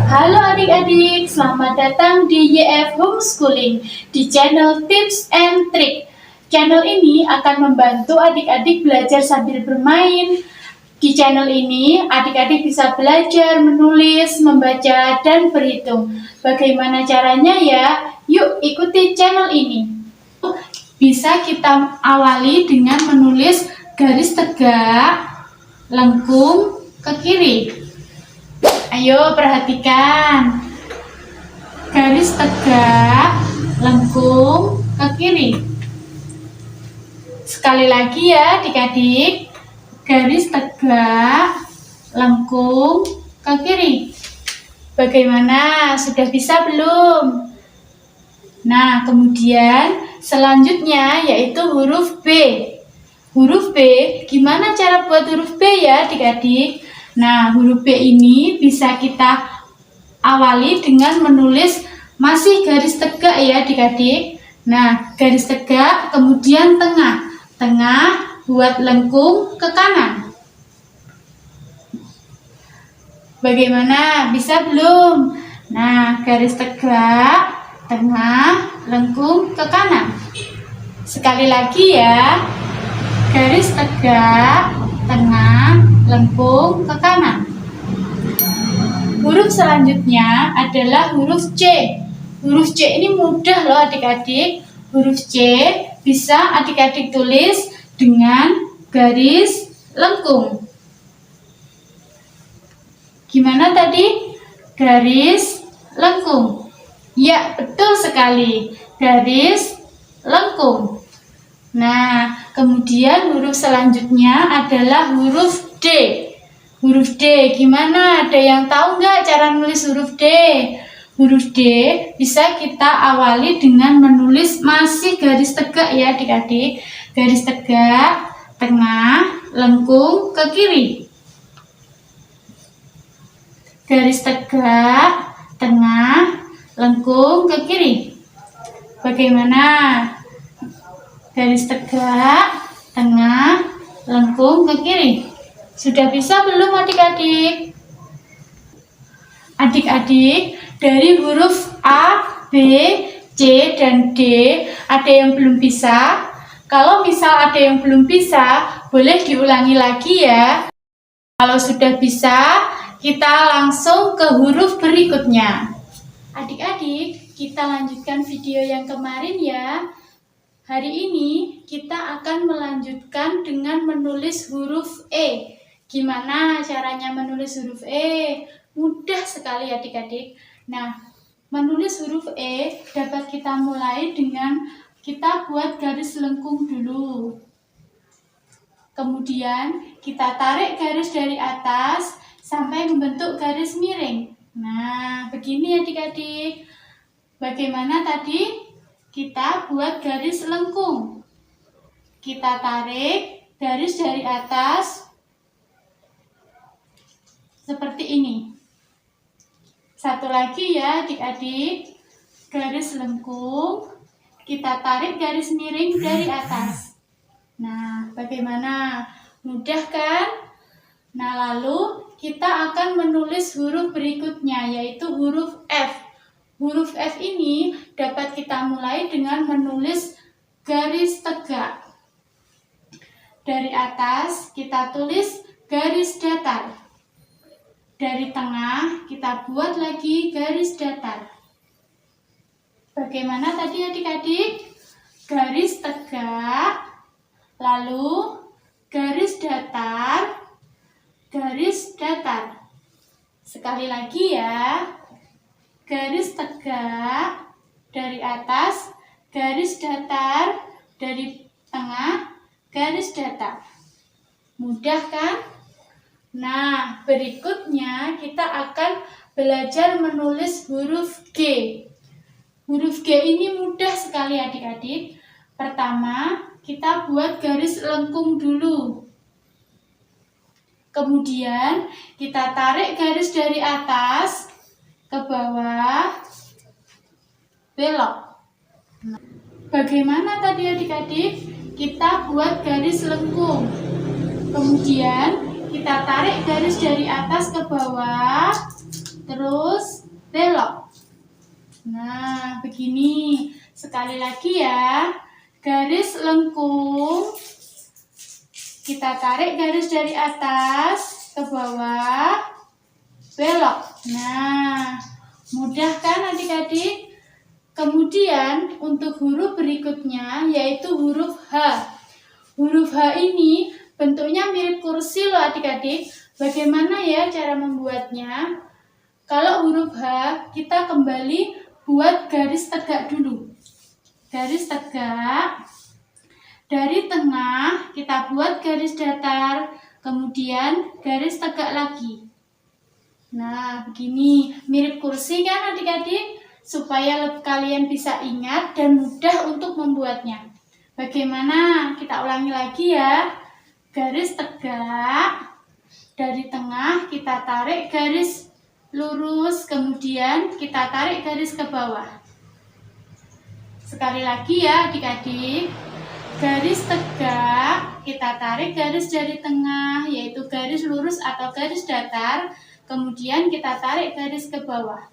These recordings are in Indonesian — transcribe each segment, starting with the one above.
Halo adik-adik, selamat datang di YF Homeschooling di channel Tips and Trick. Channel ini akan membantu adik-adik belajar sambil bermain. Di channel ini, adik-adik bisa belajar menulis, membaca, dan berhitung. Bagaimana caranya ya? Yuk ikuti channel ini. Bisa kita awali dengan menulis garis tegak, lengkung ke kiri. Ayo perhatikan. Garis tegak, lengkung ke kiri. Sekali lagi ya adik-adik. Garis tegak, lengkung ke kiri. Bagaimana? Sudah bisa belum? Nah, kemudian selanjutnya yaitu huruf B. Huruf B, gimana cara buat huruf B ya adik-adik? Nah, huruf B ini bisa kita awali dengan menulis masih garis tegak ya adik-adik. Nah, garis tegak, kemudian tengah. Tengah buat lengkung ke kanan. Bagaimana? Bisa belum? Nah, garis tegak, tengah, lengkung ke kanan. Sekali lagi ya. Garis tegak, tengah, lengkung ke kanan. Huruf selanjutnya adalah huruf C. Huruf C ini mudah loh adik-adik. Huruf C bisa adik-adik tulis dengan garis lengkung. Gimana tadi? Garis lengkung. Ya, betul sekali. Garis lengkung. Nah, kemudian huruf selanjutnya adalah huruf D. Huruf D, gimana? Ada yang tahu nggak cara nulis huruf D? Huruf D bisa kita awali dengan menulis masih garis tegak ya adik-adik. Garis tegak, tengah, lengkung ke kiri. Garis tegak, tengah, lengkung ke kiri. Bagaimana? Garis tegak, tengah, lengkung ke kiri. Sudah bisa belum adik-adik? Adik-adik, dari huruf A, B, C, dan D, ada yang belum bisa? Kalau misal ada yang belum bisa, boleh diulangi lagi ya. Kalau sudah bisa, kita langsung ke huruf berikutnya. Adik-adik, kita lanjutkan video yang kemarin ya. Hari ini kita akan melanjutkan dengan menulis huruf E. Gimana caranya menulis huruf E? Mudah sekali adik-adik. Nah, menulis huruf E dapat kita mulai dengan kita buat garis lengkung dulu. Kemudian kita tarik garis dari atas sampai membentuk garis miring. Nah, begini adik-adik. Bagaimana tadi? Kita buat garis lengkung. Kita tarik garis dari atas seperti ini. Satu lagi ya adik-adik. Garis lengkung. Kita tarik garis miring dari atas. Nah, bagaimana? Mudah kan? Nah, lalu kita akan menulis huruf berikutnya yaitu huruf F. Huruf F ini dapat kita mulai dengan menulis garis tegak. Dari atas kita tulis garis datar. Dari tengah kita buat lagi garis datar. Bagaimana tadi adik-adik? Garis tegak, lalu garis datar, garis datar. Sekali lagi ya. Garis tegak, dari atas, garis datar, dari tengah, garis datar. Mudah kan? Nah, berikutnya kita akan belajar menulis huruf G. Huruf G ini mudah sekali adik-adik. Pertama, kita buat garis lengkung dulu. Kemudian, kita tarik garis dari atas ke bawah, belok. Bagaimana tadi adik-adik? Kita buat garis lengkung. Kemudian kita tarik garis dari atas ke bawah, terus belok. Nah, begini. Sekali lagi ya. Garis lengkung. Kita tarik garis dari atas ke bawah, belok. Nah, mudah kan adik-adik? Kemudian untuk huruf berikutnya yaitu huruf H. Huruf H ini bentuknya mirip kursi loh adik-adik. Bagaimana ya cara membuatnya? Kalau huruf H, kita kembali buat garis tegak dulu. Garis tegak. Dari tengah kita buat garis datar, kemudian garis tegak lagi. Nah, begini, mirip kursi kan adik-adik? Supaya kalian bisa ingat dan mudah untuk membuatnya. Bagaimana? Kita ulangi lagi ya. Garis tegak, dari tengah kita tarik garis lurus, kemudian kita tarik garis ke bawah. Sekali lagi ya adik-adik. Garis tegak, kita tarik garis dari tengah, yaitu garis lurus atau garis datar, kemudian kita tarik garis ke bawah.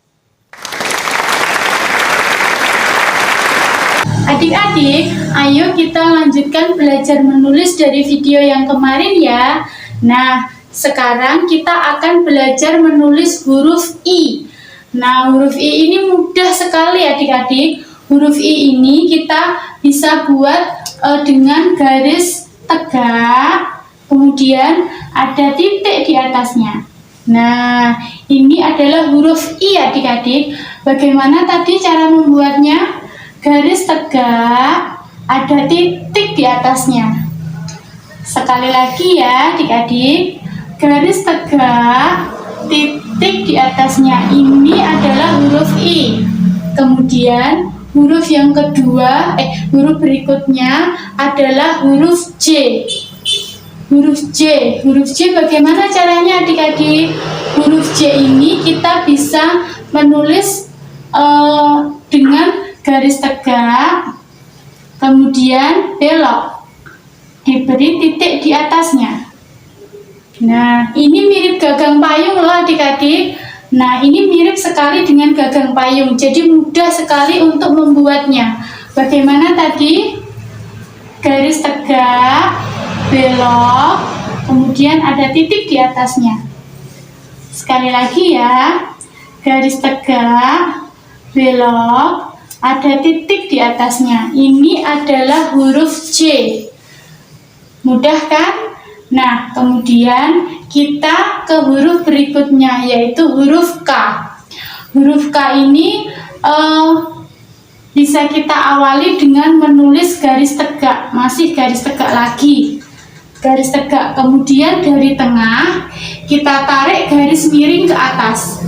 Adik-adik, ayo kita lanjutkan belajar menulis dari video yang kemarin ya. Nah, sekarang kita akan belajar menulis huruf I. Nah, huruf I ini mudah sekali adik-adik. Huruf I ini kita bisa buat dengan garis tegak, kemudian ada titik di atasnya. Nah, ini adalah huruf I adik-adik. Bagaimana tadi cara membuatnya? Garis tegak, ada titik di atasnya. Sekali lagi ya adik-adik. Garis tegak, titik di atasnya. Ini adalah huruf I. Kemudian huruf yang kedua, huruf berikutnya adalah huruf J. Huruf J. Huruf J bagaimana caranya adik-adik? Huruf J ini kita bisa menulis dengan garis tegak, kemudian belok. Diberi titik di atasnya. Nah, ini mirip gagang payung loh adik-adik. Nah, ini mirip sekali dengan gagang payung, jadi mudah sekali untuk membuatnya. Bagaimana tadi? Garis tegak, belok, kemudian ada titik di atasnya. Sekali lagi ya, garis tegak, belok, ada titik di atasnya. Ini adalah huruf J. Mudah kan? Nah, kemudian kita ke huruf berikutnya yaitu huruf K. Huruf K ini bisa kita awali dengan menulis garis tegak, masih garis tegak lagi. Garis tegak, kemudian dari tengah kita tarik garis miring ke atas.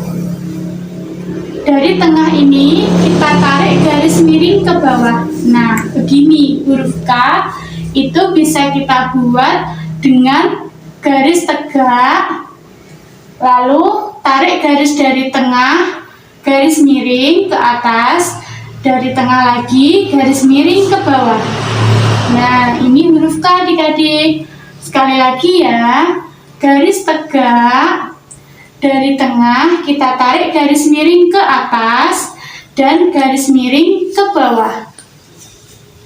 Dari tengah ini kita tarik garis miring ke bawah. Nah, begini huruf K itu bisa kita buat dengan garis tegak, lalu tarik garis dari tengah, garis miring ke atas, dari tengah lagi, garis miring ke bawah. Nah, ini huruf K adik-adik. Sekali lagi ya, garis tegak, dari tengah kita tarik garis miring ke atas, dan garis miring ke bawah.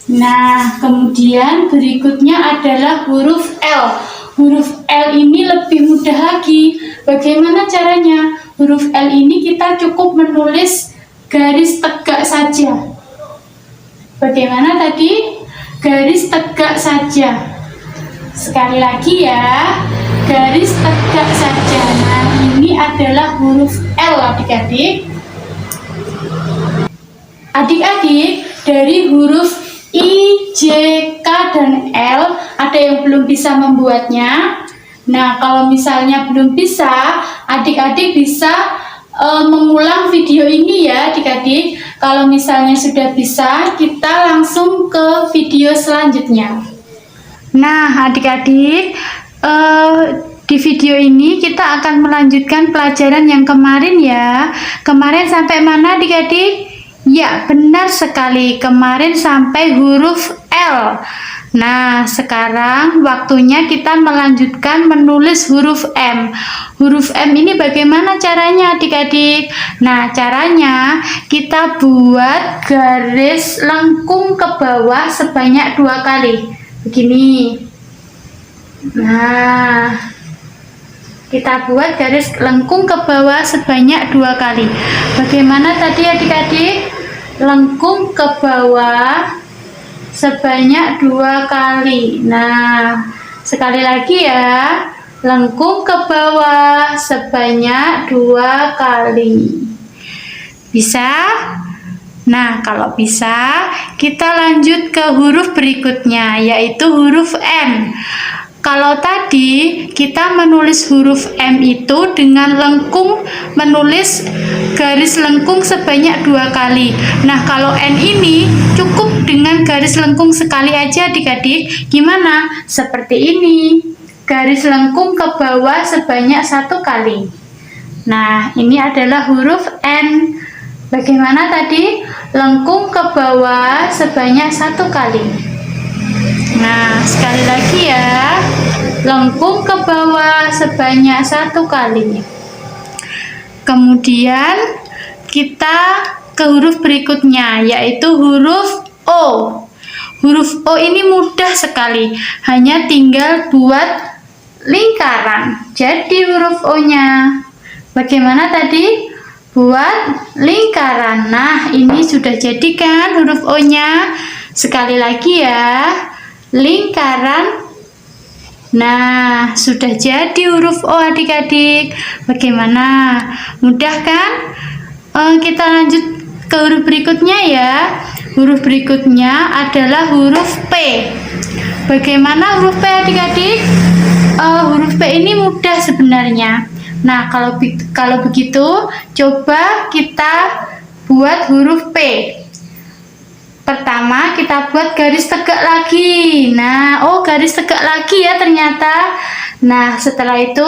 Nah, kemudian berikutnya adalah huruf L. Huruf L ini lebih mudah lagi. Bagaimana caranya? Huruf L ini kita cukup menulis garis tegak saja. Bagaimana tadi? Garis tegak saja. Sekali lagi ya, garis tegak saja. Nah, ini adalah huruf L adik-adik. Adik-adik, dari huruf I, J, K, dan L ada yang belum bisa membuatnya. Nah, kalau misalnya belum bisa, adik-adik bisa mengulang video ini ya adik-adik. Kalau misalnya sudah bisa, kita langsung ke video selanjutnya. Nah adik-adik, di video ini kita akan melanjutkan pelajaran yang kemarin ya. Kemarin sampai mana adik-adik? Ya, benar sekali. Kemarin sampai huruf L. Nah, sekarang waktunya kita melanjutkan menulis huruf M. Huruf M ini bagaimana caranya adik-adik? Nah, caranya kita buat garis lengkung ke bawah sebanyak 2 kali. Begini. Nah, kita buat garis lengkung ke bawah sebanyak 2 kali. Bagaimana tadi adik-adik? Lengkung ke bawah sebanyak 2 kali. Nah, sekali lagi ya, lengkung ke bawah sebanyak 2 kali. Bisa? Nah, kalau bisa, kita lanjut ke huruf berikutnya, yaitu huruf M. Kalau tadi kita menulis huruf M itu dengan lengkung, menulis garis lengkung sebanyak 2 kali. Nah, kalau N ini cukup dengan garis lengkung sekali aja adik-adik. Gimana? Seperti ini. Garis lengkung ke bawah sebanyak 1 kali. Nah, ini adalah huruf N. Bagaimana tadi? Lengkung ke bawah sebanyak 1 kali. Nah, sekali lagi ya, lengkung ke bawah sebanyak 1 kali. Kemudian kita ke huruf berikutnya, yaitu huruf O. Huruf O ini mudah sekali, hanya tinggal buat lingkaran. Jadi huruf O-nya bagaimana tadi? Buat lingkaran. Nah, ini sudah jadi kan huruf O-nya. Sekali lagi ya, lingkaran. Nah, sudah jadi huruf O adik-adik. Bagaimana? Mudah kan? Kita lanjut ke huruf berikutnya ya. Huruf berikutnya adalah huruf P. Bagaimana huruf P adik-adik? Huruf P ini mudah sebenarnya. Nah, kalau begitu, coba kita buat huruf P. Pertama, kita buat garis tegak lagi. Nah, garis tegak lagi ya ternyata. Nah, setelah itu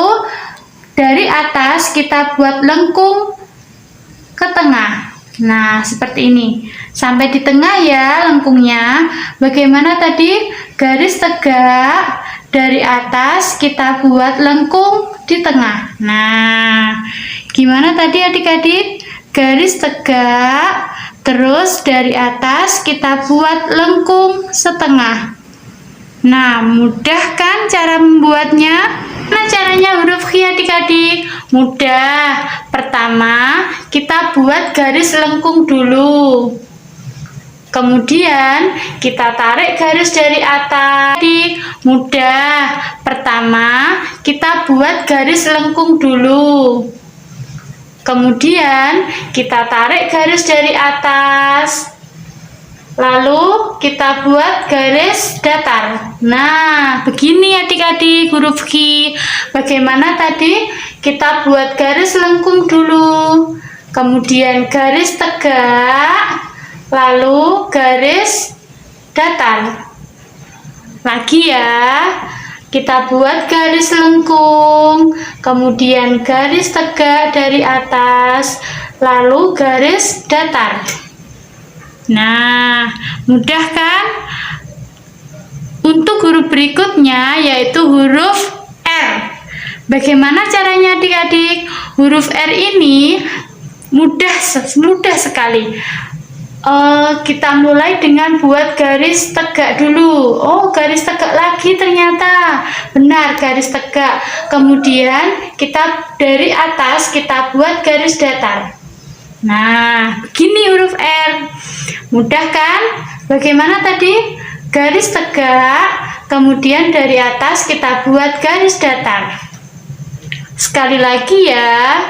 dari atas kita buat lengkung ke tengah. Nah, seperti ini. Sampai di tengah ya lengkungnya. Bagaimana tadi? Garis tegak, dari atas kita buat lengkung di tengah. Nah, gimana tadi adik-adik? Garis tegak, terus dari atas kita buat lengkung setengah. Nah, mudah kan cara membuatnya? Nah, caranya huruf Q adik-adik. Mudah. Pertama, kita buat garis lengkung dulu. Kemudian, kita tarik garis dari atas. Mudah. Pertama, kita buat garis lengkung dulu. Kemudian kita tarik garis dari atas, lalu kita buat garis datar. Nah, begini adik-adik huruf Q. Bagaimana tadi? Kita buat garis lengkung dulu, kemudian garis tegak, lalu garis datar. Lagi ya. Kita buat garis lengkung, kemudian garis tegak dari atas, lalu garis datar. Nah, mudah kan? Untuk huruf berikutnya yaitu huruf R. Bagaimana caranya adik-adik? Huruf R ini mudah sekali. Kita mulai dengan buat garis tegak dulu. Garis tegak lagi ternyata. Benar, garis tegak. Kemudian kita dari atas kita buat garis datar. Nah, begini huruf R. Mudah kan? Bagaimana tadi? Garis tegak, kemudian dari atas kita buat garis datar. Sekali lagi ya.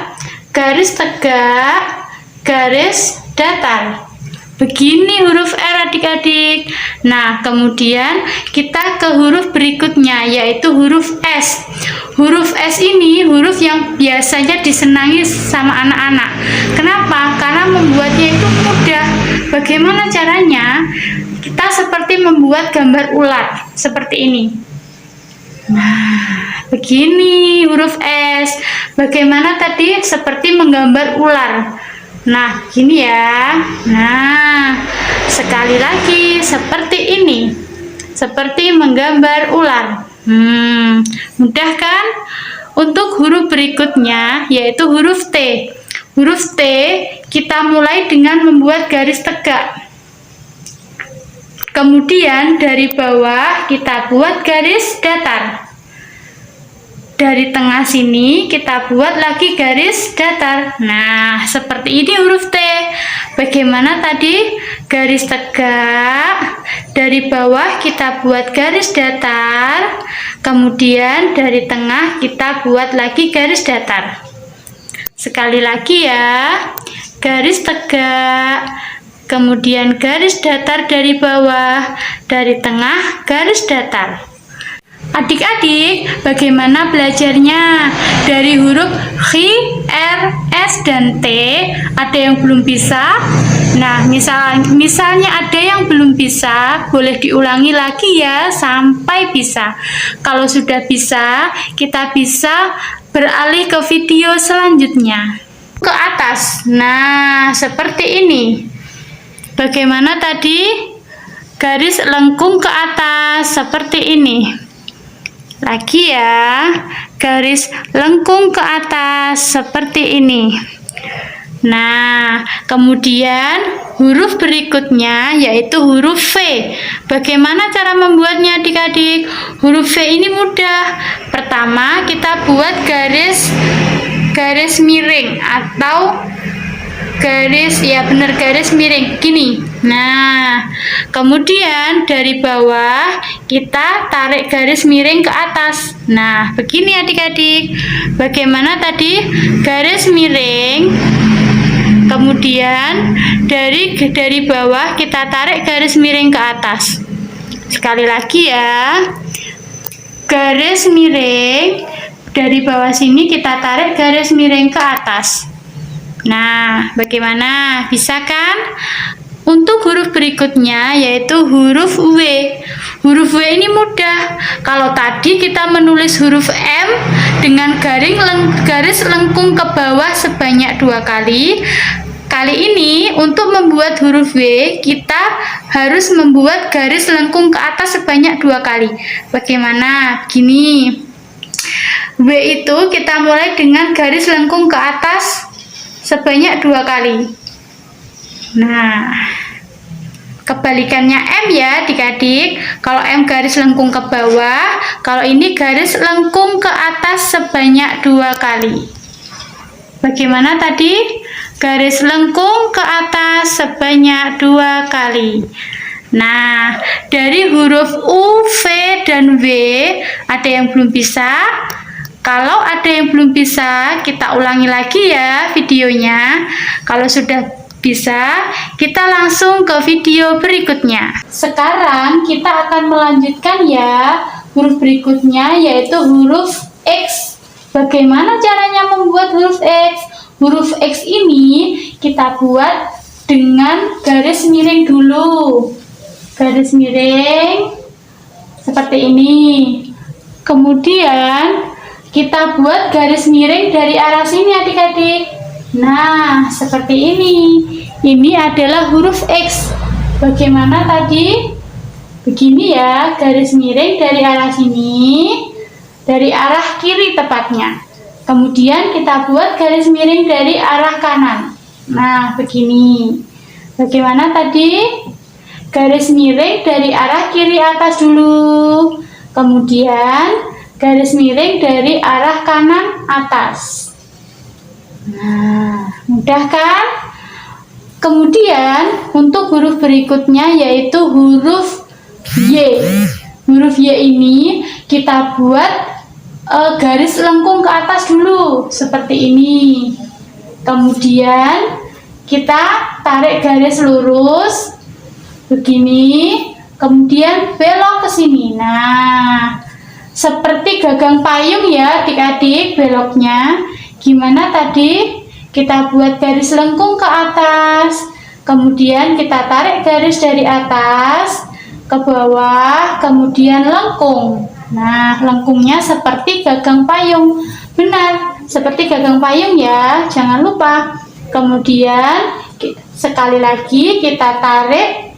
Garis tegak, garis datar. Begini huruf R adik-adik. Nah, kemudian kita ke huruf berikutnya yaitu huruf S. Huruf S ini huruf yang biasanya disenangi sama anak-anak. Kenapa? Karena membuatnya itu mudah. Bagaimana caranya? Kita seperti membuat gambar ular seperti ini. Nah, begini huruf S. Bagaimana tadi? Seperti menggambar ular. Nah, gini ya. Nah, sekali lagi seperti ini. seperti menggambar ular. Mudah kan? Untuk huruf berikutnya yaitu huruf T. Huruf T kita mulai dengan membuat garis tegak. Kemudian dari bawah kita buat garis datar. Dari tengah sini kita buat lagi garis datar. Nah, seperti ini huruf T. Bagaimana tadi? Garis tegak. Dari bawah kita buat garis datar. Kemudian dari tengah kita buat lagi garis datar. Sekali lagi ya. Garis tegak. Kemudian garis datar dari bawah. Dari tengah garis datar. Adik-adik, bagaimana belajarnya? Dari huruf H, R, S, dan T, ada yang belum bisa? Nah, misalnya ada yang belum bisa, boleh diulangi lagi ya, sampai bisa. Kalau sudah bisa, kita bisa beralih ke video selanjutnya. Ke atas, nah seperti ini. Bagaimana tadi? Garis lengkung ke atas, seperti ini. Lagi ya, garis lengkung ke atas seperti ini. Nah, kemudian huruf berikutnya yaitu huruf V. Bagaimana cara membuatnya adik-adik? Huruf V ini mudah. Pertama, kita buat garis miring atau garis miring gini. Nah, kemudian dari bawah kita tarik garis miring ke atas. Nah, begini adik-adik. Bagaimana tadi? Garis miring. Kemudian dari bawah kita tarik garis miring ke atas. Sekali lagi ya. Garis miring. Dari bawah sini kita tarik garis miring ke atas. Nah, bagaimana? Bisa kan? Untuk huruf berikutnya yaitu huruf W. Huruf W ini mudah. Kalau tadi kita menulis huruf M dengan garis lengkung ke bawah sebanyak 2 kali. Kali ini untuk membuat huruf W kita harus membuat garis lengkung ke atas sebanyak 2 kali. Bagaimana? Gini. W itu kita mulai dengan garis lengkung ke atas sebanyak 2 kali. Nah, kebalikannya M ya adik-adik. Kalau M garis lengkung ke bawah, kalau ini garis lengkung ke atas sebanyak 2 kali. Bagaimana tadi? Garis lengkung ke atas sebanyak 2 kali. Nah, dari huruf U, V, dan W ada yang belum bisa? Kalau ada yang belum bisa, kita ulangi lagi ya videonya. Kalau sudah bisa, kita langsung ke video berikutnya. Sekarang kita akan melanjutkan ya huruf berikutnya yaitu huruf X. Bagaimana caranya membuat huruf X? Huruf X ini kita buat dengan garis miring dulu. Garis miring seperti ini. Kemudian kita buat garis miring dari arah sini adik-adik. Nah, seperti ini. Ini adalah huruf X. Bagaimana tadi? Begini ya, garis miring dari arah sini, dari arah kiri tepatnya. Kemudian kita buat garis miring dari arah kanan. Nah, begini. Bagaimana tadi? Garis miring dari arah kiri atas dulu. Kemudian garis miring dari arah kanan atas. Nah, mudah kan? Kemudian untuk huruf berikutnya yaitu huruf Y. Huruf Y ini kita buat garis lengkung ke atas dulu seperti ini. Kemudian kita tarik garis lurus begini, kemudian belok ke sini. Nah, seperti gagang payung ya adik-adik beloknya. Gimana tadi? Kita buat garis lengkung ke atas, kemudian kita tarik garis dari atas ke bawah, kemudian lengkung. Nah, lengkungnya seperti gagang payung. Benar, seperti gagang payung ya, jangan lupa. Kemudian sekali lagi kita tarik,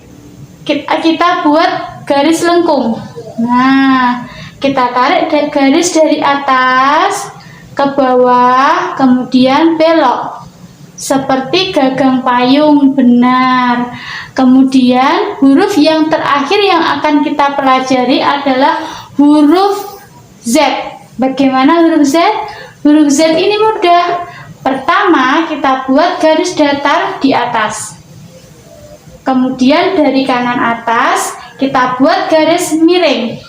kita buat garis lengkung. Nah, kita tarik garis dari atas ke bawah, kemudian belok seperti gagang payung, benar. Kemudian huruf yang terakhir yang akan kita pelajari adalah huruf Z. Bagaimana huruf Z? Huruf Z ini mudah. Pertama, kita buat garis datar di atas. Kemudian dari kanan atas, kita buat garis miring.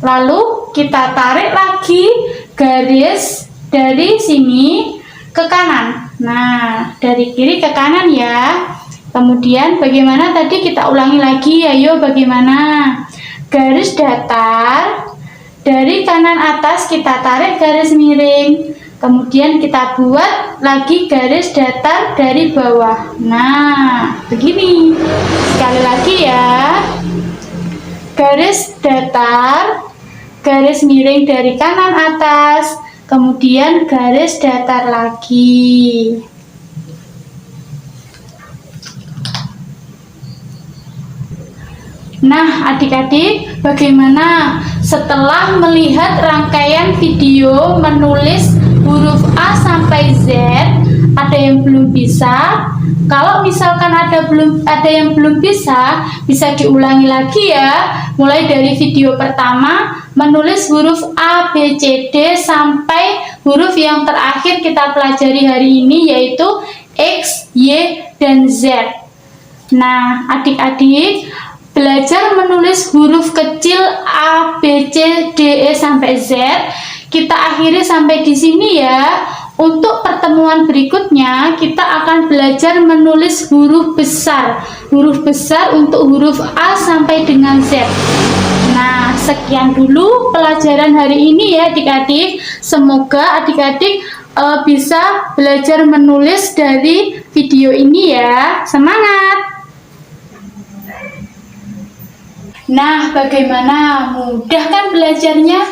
Lalu kita tarik lagi garis dari sini ke kanan. Nah, dari kiri ke kanan ya. Kemudian bagaimana tadi, kita ulangi lagi. Ayo, bagaimana? Garis datar dari kanan atas, kita tarik garis miring. Kemudian kita buat lagi garis datar dari bawah. Nah, begini. Sekali lagi ya. Garis datar, garis miring dari kanan atas, kemudian garis datar lagi. Nah, adik-adik, bagaimana setelah melihat rangkaian video menulis huruf A sampai Z? Ada yang belum bisa? Kalau misalkan ada yang belum bisa diulangi lagi ya. Mulai dari video pertama menulis huruf A, B, C, D sampai huruf yang terakhir kita pelajari hari ini, yaitu X, Y, dan Z. Nah, adik-adik belajar menulis huruf kecil A, B, C, D, E sampai Z. Kita akhiri sampai di sini ya. Untuk pertemuan berikutnya kita akan belajar menulis huruf besar. Huruf besar untuk huruf A sampai dengan Z. Nah, sekian dulu pelajaran hari ini ya adik-adik. Semoga adik-adik bisa belajar menulis dari video ini ya. Semangat! Nah, bagaimana? Mudah kan belajarnya?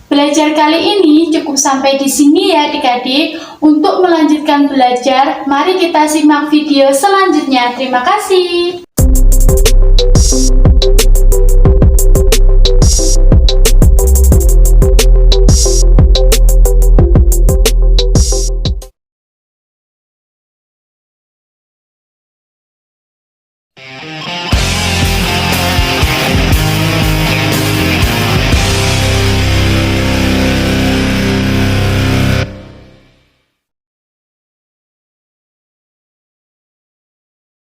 Belajar kali ini cukup sampai di sini ya adik-adik. Untuk melanjutkan belajar, mari kita simak video selanjutnya. Terima kasih.